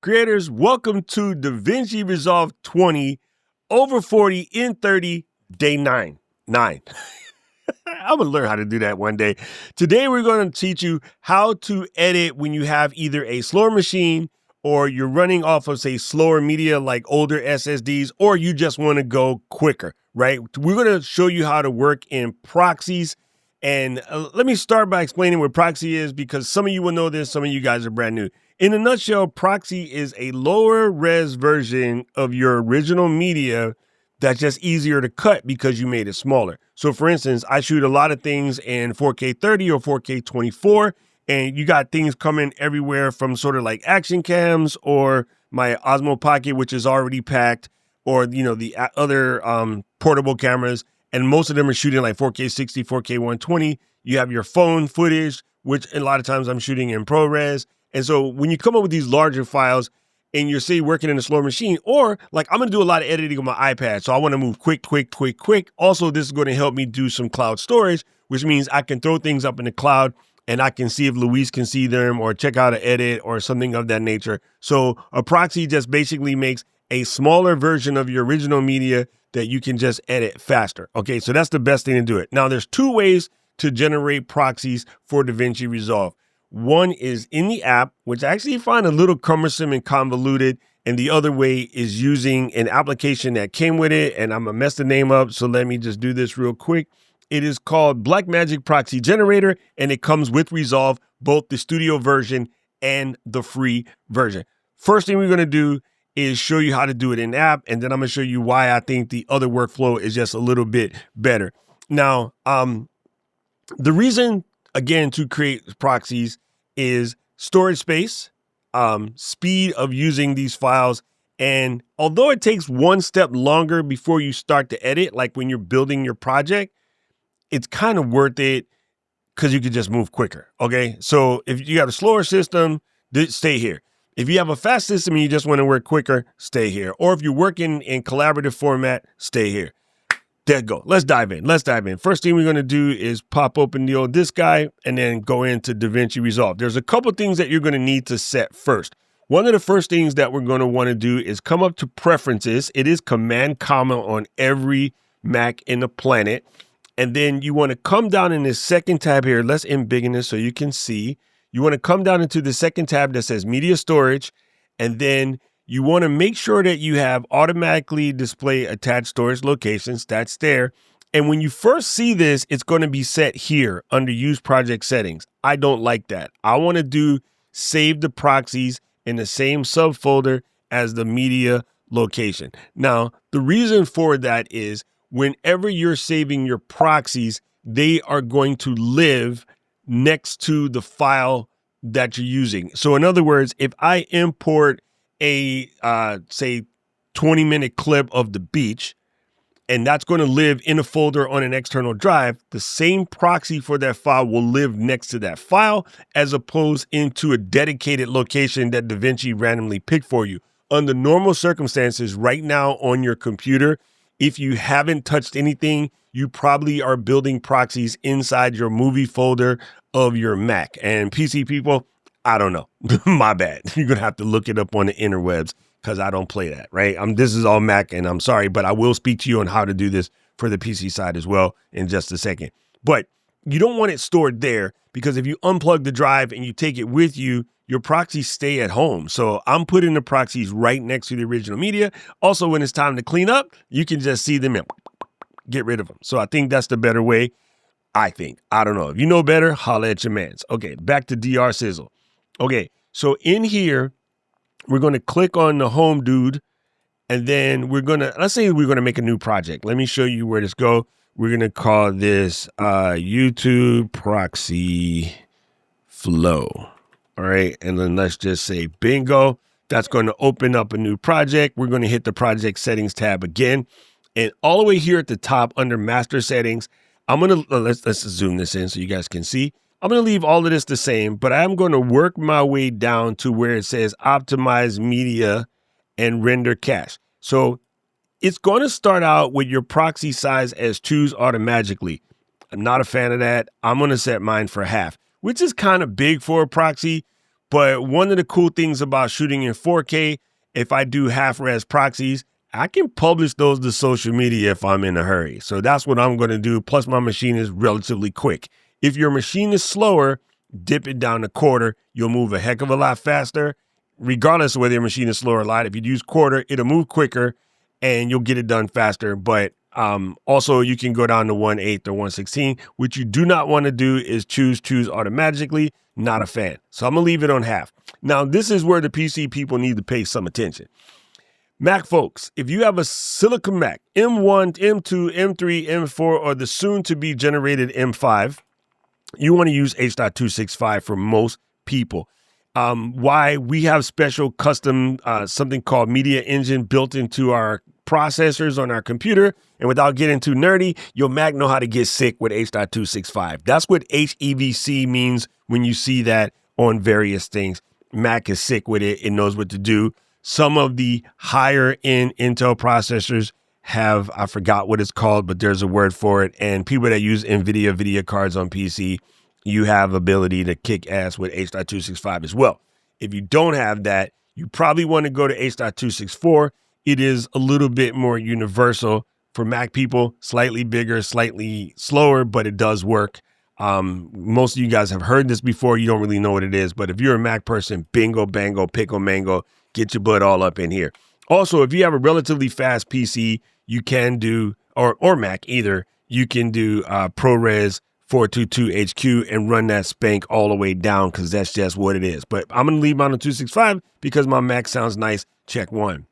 Creators, welcome to DaVinci Resolve 20, over 40 in 30, day 9. I'm going to learn how to do that one day. Today, we're going to teach you how to edit when you have either a slower machine or you're running off of, say, slower media like older SSDs, or you just want to go quicker, right? We're going to show you how to work in Proxies. And let me start by explaining what Proxy is, because some of you will know this, some of you guys are brand new. In a nutshell, Proxy is a lower res version of your original media that's just easier to cut because you made it smaller. So for instance, I shoot a lot of things in 4K 30 or 4K 24, and you got things coming everywhere from sort of like action cams or my Osmo Pocket, which is already packed, or, you know, the other portable cameras. And most of them are shooting like 4K 60, 4K 120. You have your phone footage, which a lot of times I'm shooting in ProRes. And so when you come up with these larger files and you're, say, working in a slower machine, or like I'm going to do a lot of editing on my iPad, so I want to move quick. Also, this is going to help me do some cloud storage, which means I can throw things up in the cloud and I can see if Luis can see them or check out an edit or something of that nature. So a proxy just basically makes a smaller version of your original media that you can just edit faster. Okay, so that's the best thing to do it. Now, there's two ways to generate proxies for DaVinci Resolve. One is in the app, which I actually find a little cumbersome and convoluted. And the other way is using an application that came with it. And I'm going to mess the name up, so let me just do this real quick. It is called Blackmagic Proxy Generator, and it comes with Resolve, both the studio version and the free version. First thing we're going to do is show you how to do it in the app, and then I'm going to show you why I think the other workflow is just a little bit better. Now, the reason, again, to create proxies is storage space, speed of using these files. And although it takes one step longer before you start to edit, like when you're building your project, it's kind of worth it because you can just move quicker. Okay. So if you got a slower system, stay here. If you have a fast system and you just want to work quicker, stay here. Or if you're working in collaborative format, stay here. There you go. Let's dive in. First thing we're going to do is pop open the old disk guy and then go into DaVinci Resolve. There's a couple things that you're going to need to set first. One of the first things that we're going to want to do is come up to preferences. It is Command Comma on every Mac in the planet. And then you want to come down in this second tab here. Let's embiggen this so you can see. You want to come down into the second tab that says Media Storage, and then you want to make sure that you have automatically display attached storage locations. That's there. And when you first see this, it's going to be set here under Use Project Settings. I don't like that. I want to do Save the Proxies in the same subfolder as the media location. Now, the reason for that is whenever you're saving your proxies, they are going to live next to the file that you're using. So in other words, if I import a, say, 20-minute clip of the beach, and that's going to live in a folder on an external drive, the same proxy for that file will live next to that file, as opposed into a dedicated location that DaVinci randomly picked for you. Under normal circumstances, right now on your computer, if you haven't touched anything, you probably are building proxies inside your movie folder of your Mac. And PC people, I don't know. My bad. You're going to have to look it up on the interwebs because I don't play that, right? This is all Mac, and I'm sorry, but I will speak to you on how to do this for the PC side as well in just a second. But you don't want it stored there, because if you unplug the drive and you take it with you, your proxies stay at home. So I'm putting the proxies right next to the original media. Also, when it's time to clean up, you can just see them and get rid of them. So I think that's the better way. I think. I don't know. If you know better, holla at your mans. Okay, back to DR Sizzle. Okay, so in here, we're going to click on the home dude, and then let's say we're going to make a new project. Let me show you where this go. We're going to call this YouTube Proxy Flow. All right, and then let's just say bingo. That's going to open up a new project. We're going to hit the project settings tab again. And all the way here at the top under master settings, I'm going to, let's zoom this in so you guys can see. I'm going to leave all of this the same, but I'm going to work my way down to where it says optimize media and render cache. So it's going to start out with your proxy size as choose automatically. I'm not a fan of that. I'm going to set mine for half, which is kind of big for a proxy, But one of the cool things about shooting in 4K, if I do half-res proxies, I can publish those to social media if I'm in a hurry. So that's what I'm going to do. Plus, my machine is relatively quick. If your machine is slower, dip it down to quarter. You'll move a heck of a lot faster, regardless of whether your machine is slow or light. If you use quarter, it'll move quicker and you'll get it done faster. But also, you can go down to 1/8 or 1/16. What you do not want to do is choose automatically. Not a fan. So I'm going to leave it on half. Now, this is where the PC people need to pay some attention. Mac folks, if you have a Silicon Mac, M1, M2, M3, M4, or the soon-to-be generated M5, you want to use H.265 for most people. Why? We have special custom, something called Media Engine built into our processors on our computer. And without getting too nerdy, your Mac know how to get sick with H.265. That's what HEVC means when you see that on various things. Mac is sick with it. It knows what to do. Some of the higher end Intel processors have, I forgot what it's called, but there's a word for it. And people that use NVIDIA video cards on PC, you have ability to kick ass with H.265 as well. If you don't have that, you probably want to go to H.264. It is a little bit more universal for Mac people, slightly bigger, slightly slower, but it does work. Most of you guys have heard this before. You don't really know what it is, but if you're a Mac person, bingo, bango, pickle, mango, get your butt all up in here. Also, if you have a relatively fast PC, you can do, or Mac either, you can do ProRes 422 HQ and run that spank all the way down because that's just what it is. But I'm going to leave mine on 265 because my Mac sounds nice. Check one.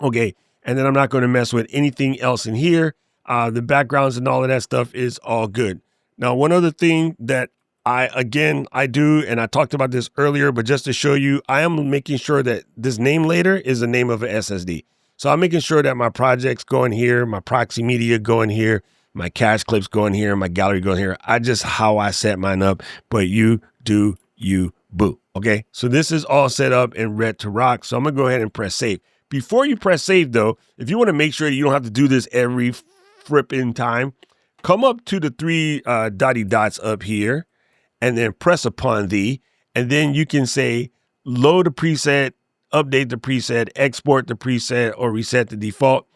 Okay. And then I'm not going to mess with anything else in here. The backgrounds and all of that stuff is all good. Now, one other thing that I do, and I talked about this earlier, but just to show you, I am making sure that this name later is the name of an SSD. So I'm making sure that my projects go in here, my proxy media go in here, my cache clips go in here, my gallery go in here. I just how I set mine up, but you do you boo. Okay, so this is all set up and ready to rock. So I'm gonna go ahead and press save. Before you press save though, if you want to make sure you don't have to do this every fripping time, come up to the three dotty dots up here and then press upon thee. And then you can say load the preset, update the preset, export the preset, or reset the default.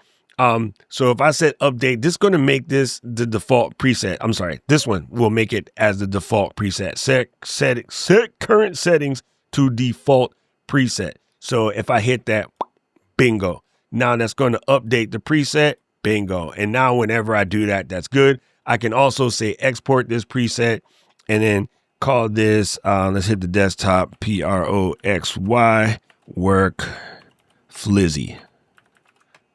So if I said update, this is going to make this the default preset. I'm sorry, this one will make it as the default preset. Set current settings to default preset. So if I hit that, bingo. Now that's going to update the preset, bingo. And now whenever I do that, that's good. I can also say export this preset and then call this, let's hit the desktop, PROXY, work flizzy,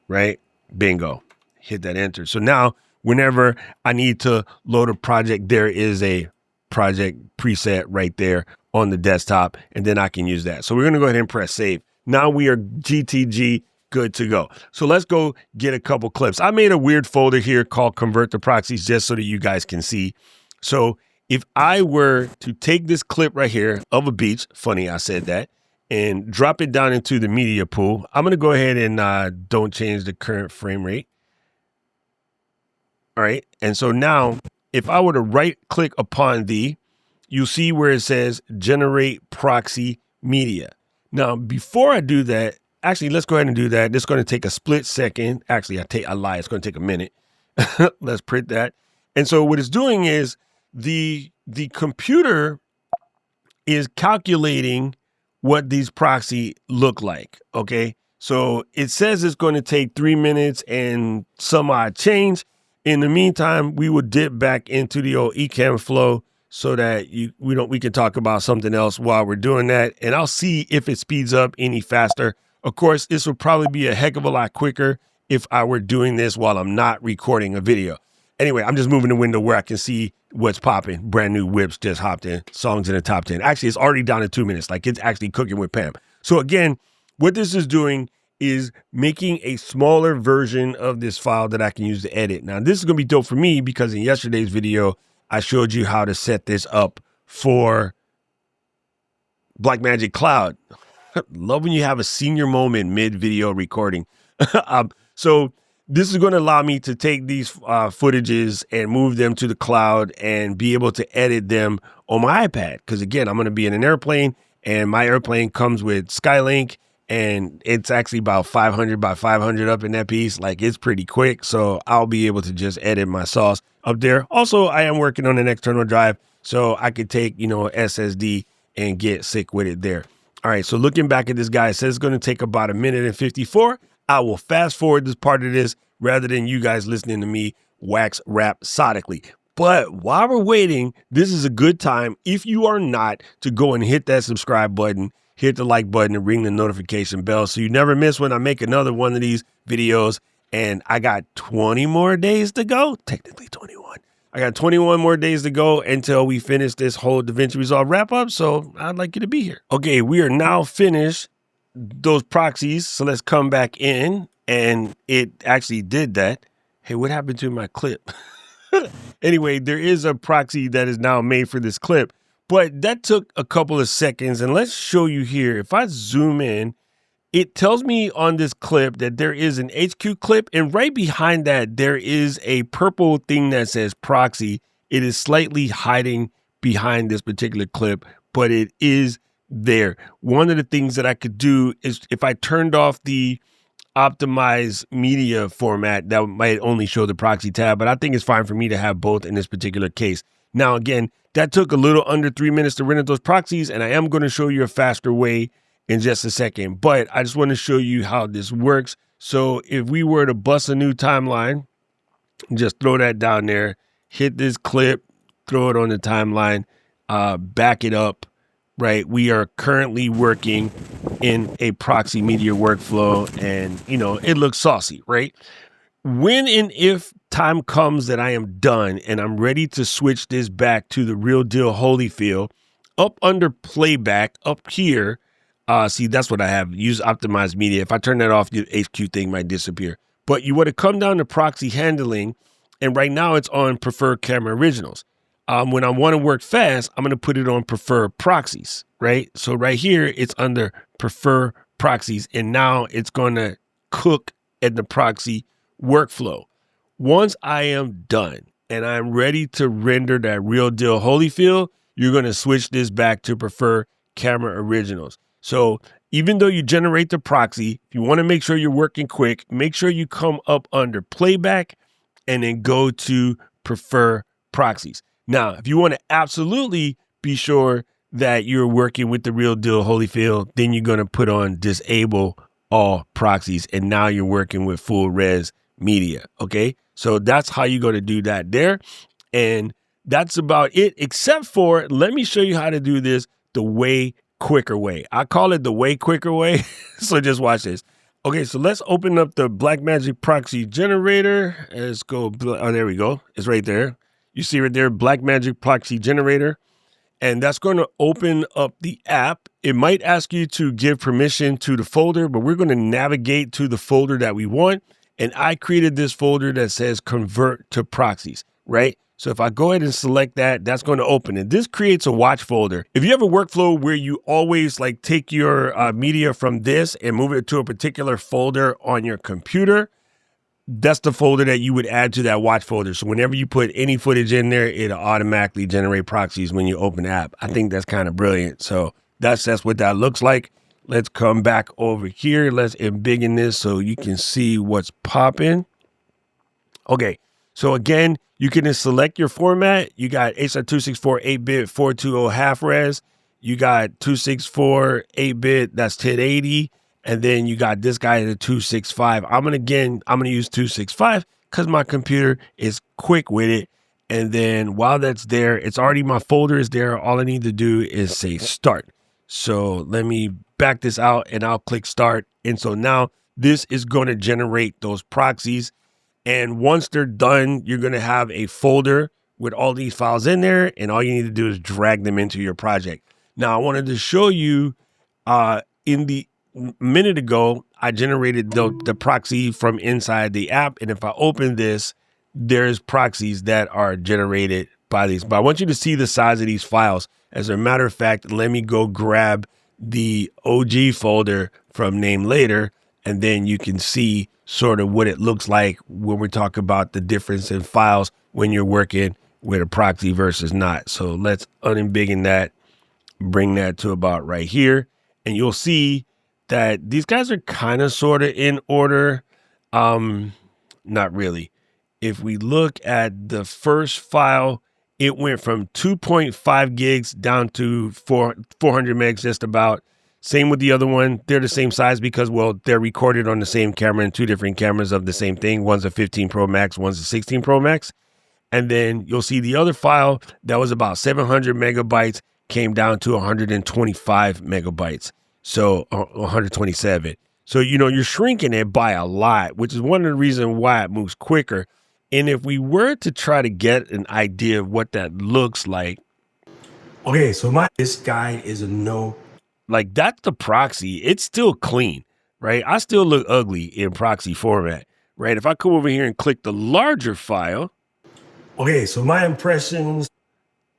right? Bingo, hit that enter. So now whenever I need to load a project, there is a project preset right there on the desktop, and then I can use that. So we're going to go ahead and press save. Now we are GTG good to go. So let's go get a couple clips. I made a weird folder here called Convert to Proxies just so that you guys can see. So if I were to take this clip right here of a beach, funny I said that, and drop it down into the media pool, I'm going to go ahead and don't change the current frame rate. All right. And so now if I were to right click upon you'll see where it says generate proxy media. Now, before I do that, actually, let's go ahead and do that. This is going to take a split second. Actually, I lie. It's going to take a minute. Let's print that. And so what it's doing is the computer is calculating what these proxy look like. Okay. So it says it's going to take 3 minutes and some odd change. In the meantime, we will dip back into the old eCam flow so that we can talk about something else while we're doing that. And I'll see if it speeds up any faster. Of course, this will probably be a heck of a lot quicker if I were doing this while I'm not recording a video. Anyway, I'm just moving the window where I can see what's popping. Brand new whips just hopped in, songs in the top 10. Actually, it's already down to 2 minutes. Like it's actually cooking with Pam. So again, what this is doing is making a smaller version of this file that I can use to edit. Now, this is going to be dope for me because in yesterday's video, I showed you how to set this up for Blackmagic Cloud. Love when you have a senior moment mid-video recording. So this is going to allow me to take these footages and move them to the cloud and be able to edit them on my iPad. Because again, I'm going to be in an airplane And my airplane comes with Skylink, and it's actually about 500 by 500 up in that piece. Like, it's pretty quick, so I'll be able to just edit my sauce up there. Also, I am working on an external drive, so I could take, SSD and get sick with it there. All right, so looking back at this guy, it says it's going to take about 1:54. I will fast forward this part of this rather than you guys listening to me wax rhapsodically. But while we're waiting, this is a good time, if you are not, to go and hit that subscribe button, hit the like button, and ring the notification bell so you never miss when I make another one of these videos. And I got 20 more days to go, technically 21. I got 21 more days to go until we finish this whole DaVinci Resolve wrap up. So I'd like you to be here. Okay, we are now finished those proxies. So let's come back in, and it actually did that. Hey, what happened to my clip? Anyway, there is a proxy that is now made for this clip, but that took a couple of seconds. And let's show you here. If I zoom in, it tells me on this clip that there is an HQ clip, and right behind that, there is a purple thing that says proxy. It is slightly hiding behind this particular clip, but it is there. One of the things that I could do is if I turned off the optimize media format, that might only show the proxy tab, but I think it's fine for me to have both in this particular case. Now, again, that took a little under 3 minutes to render those proxies, and I am going to show you a faster way in just a second, but I just want to show you how this works. So if we were to bust a new timeline, just throw that down there, hit this clip, throw it on the timeline, back it up, right? We are currently working in a proxy media workflow, and it looks saucy, right? When and if time comes that I am done and I'm ready to switch this back to the real deal Holyfield, up under playback up here, see, that's what I have. Use optimized media. If I turn that off, the HQ thing might disappear. But you want to come down to proxy handling, and right now it's on prefer camera originals. When I want to work fast, I'm going to put it on prefer proxies, right? So right here, it's under prefer proxies, and now it's going to cook at the proxy workflow. Once I am done and I'm ready to render that real deal Holyfield, you're going to switch this back to prefer camera originals. So even though you generate the proxy, if you want to make sure you're working quick, make sure you come up under playback and then go to prefer proxies. Now, if you want to absolutely be sure that you're working with the real deal Holyfield, then you're going to put on disable all proxies, and now you're working with full res media. Okay, so that's how you're going to do that there. And that's about it, except for, let me show you how to do this the way quicker way. I call it the way quicker way. So just watch this. Okay, so let's open up the Blackmagic proxy generator. Let's go. Oh, there we go. It's right there. You see right there, Blackmagic proxy generator. And that's going to open up the app. It might ask you to give permission to the folder, but we're going to navigate to the folder that we want. And I created this folder that says convert to proxies, right? So if I go ahead and select that, that's going to open it. This creates a watch folder. If you have a workflow where you always like take your media from this and move it to a particular folder on your computer, that's the folder that you would add to that watch folder. So whenever you put any footage in there, it'll automatically generate proxies when you open the app. I think that's kind of brilliant. So that's what that looks like. Let's come back over here. Let's embiggen this so you can see what's popping. Okay, so again, you can just select your format. You got H.264 8-bit 420 half res. You got 264 8-bit, that's 1080. And then you got this guy at a 265. I'm going to use 265 because my computer is quick with it. And then while that's there, it's already, my folder is there. All I need to do is say start. So let me back this out and I'll click start. And so now this is going to generate those proxies. And once they're done, you're going to have a folder with all these files in there. And all you need to do is drag them into your project. Now, I wanted to show you in the minute ago, I generated the proxy from inside the app. And if I open this, there's proxies that are generated by these. But I want you to see the size of these files. As a matter of fact, let me go grab the OG folder from name later, and then you can see sort of what it looks like when we talk about the difference in files when you're working with a proxy versus not. So let's unembiggen that bring that to about right here. And you'll see that these guys are kind of sort of in order. Not really. If we look at the first file, it went from 2.5 gigs down to 400 megs, just about. Same with the other one. They're the same size because, well, they're recorded on the same camera and two different cameras of the same thing. One's a 15 Pro Max, one's a 16 Pro Max. And then you'll see the other file that was about 700 megabytes came down to 125 megabytes. So 127. So, you're shrinking it by a lot, which is one of the reasons why it moves quicker. And if we were to try to get an idea of what that looks like. Okay, so this guy is a no. Like, that's the proxy. It's still clean, right? I still look ugly in proxy format, right? If I come over here and click the larger file. Okay, so my impressions.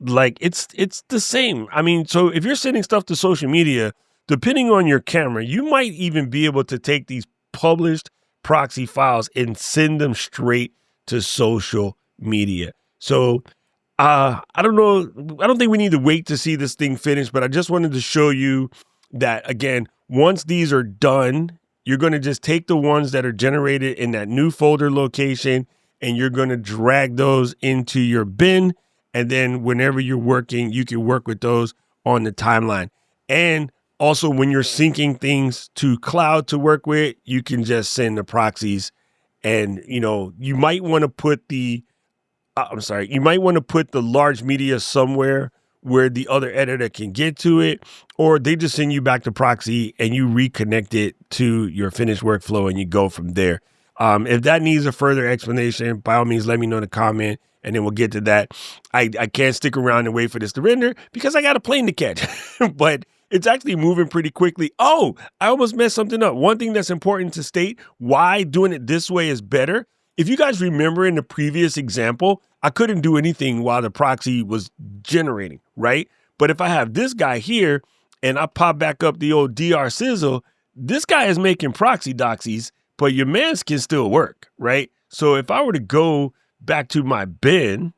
Like, it's the same. I mean, so if you're sending stuff to social media, depending on your camera, you might even be able to take these published proxy files and send them straight to social media. So I don't know. I don't think we need to wait to see this thing finished, but I just wanted to show you that, again, once these are done, you're going to just take the ones that are generated in that new folder location and you're going to drag those into your bin. And then whenever you're working, you can work with those on the timeline. And also, when you're syncing things to cloud to work with, you can just send the proxies. And, you might want to put the large media somewhere where the other editor can get to it, or they just send you back the proxy and you reconnect it to your finished workflow and you go from there. If that needs a further explanation, by all means, let me know in the comment and then we'll get to that. I can't stick around and wait for this to render because I got a plane to catch, but it's actually moving pretty quickly. Oh, I almost messed something up. One thing that's important to state why doing it this way is better. If you guys remember in the previous example, I couldn't do anything while the proxy was generating, right? But if I have this guy here and I pop back up the old DR sizzle, this guy is making proxy doxies, but your mans can still work, right? So if I were to go back to my bin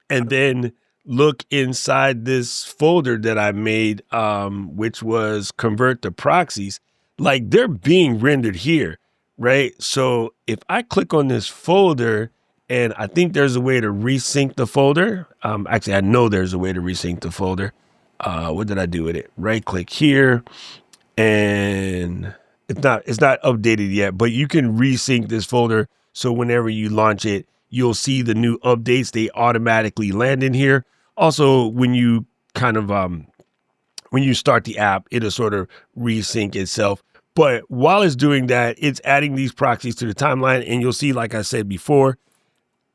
and then look inside this folder that I made, which was convert to proxies, like they're being rendered here, right? So if I click on this folder, and I think there's a way to resync the folder. Actually, I know there's a way to resync the folder. What did I do with it? Right click here, and it's not updated yet, but you can resync this folder. So whenever you launch it, you'll see the new updates. They automatically land in here. Also, when you when you start the app, it'll sort of resync itself. But while it's doing that, it's adding these proxies to the timeline. And you'll see, like I said before,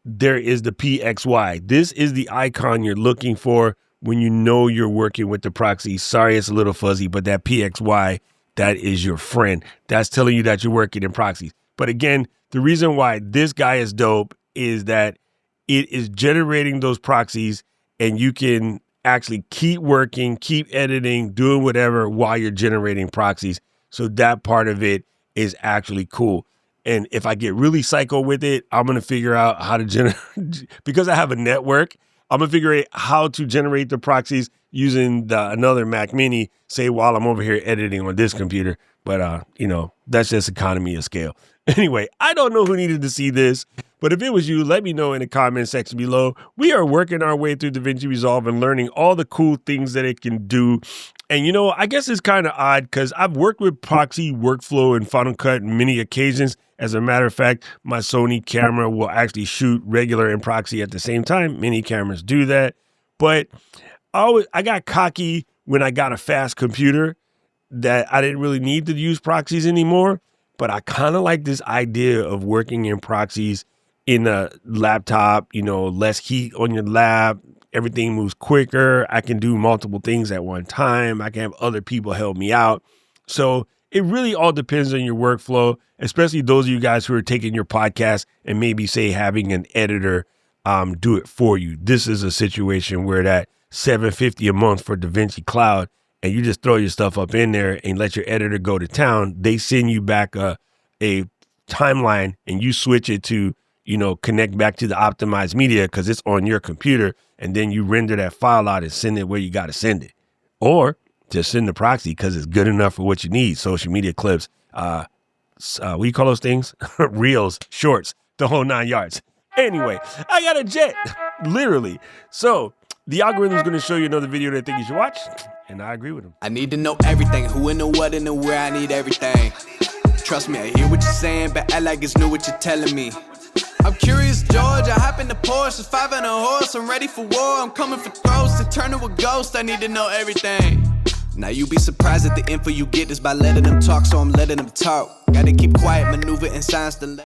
there is the PXY. This is the icon you're looking for when you know you're working with the proxy. Sorry, it's a little fuzzy, but that PXY, that is your friend. That's telling you that you're working in proxies. But again, the reason why this guy is dope is that it is generating those proxies and you can actually keep working, keep editing, doing whatever while you're generating proxies. So that part of it is actually cool. And if I get really psycho with it, I'm going to figure out how to generate, because I have a network, I'm going to figure out how to generate the proxies using another Mac Mini, say, while I'm over here editing on this computer. But, that's just economy of scale. Anyway, I don't know who needed to see this, but if it was you, let me know in the comment section below. We are working our way through DaVinci Resolve and learning all the cool things that it can do. And, I guess it's kind of odd because I've worked with proxy workflow in Final Cut on many occasions. As a matter of fact, my Sony camera will actually shoot regular and proxy at the same time. Many cameras do that. But I got cocky when I got a fast computer that I didn't really need to use proxies anymore. But I kind of like this idea of working in proxies in a laptop, less heat on your lap. Everything moves quicker. I can do multiple things at one time. I can have other people help me out. So it really all depends on your workflow, especially those of you guys who are taking your podcast and maybe, say, having an editor do it for you. This is a situation where that $750 a month for DaVinci Cloud, and you just throw your stuff up in there and let your editor go to town. They send you back a timeline and you switch it to, connect back to the optimized media because it's on your computer. And then you render that file out and send it where you got to send it. or just send the proxy because it's good enough for what you need. Social media clips, what do you call those things? Reels, shorts, the whole 9 yards. Anyway, I got a jet, literally. So the algorithm is going to show you another video that I think you should watch, and I agree with him. I need to know everything, who and the what and the where, I need everything. Trust me, I hear what you're saying, but act like it's new what you're telling me. I'm curious, George, I hop in the Porsche, 5 and a horse, I'm ready for war, I'm coming for throats, to turn to a ghost, I need to know everything. Now you be surprised at the info you get is by letting them talk, so I'm letting them talk. Gotta keep quiet, maneuver and silence the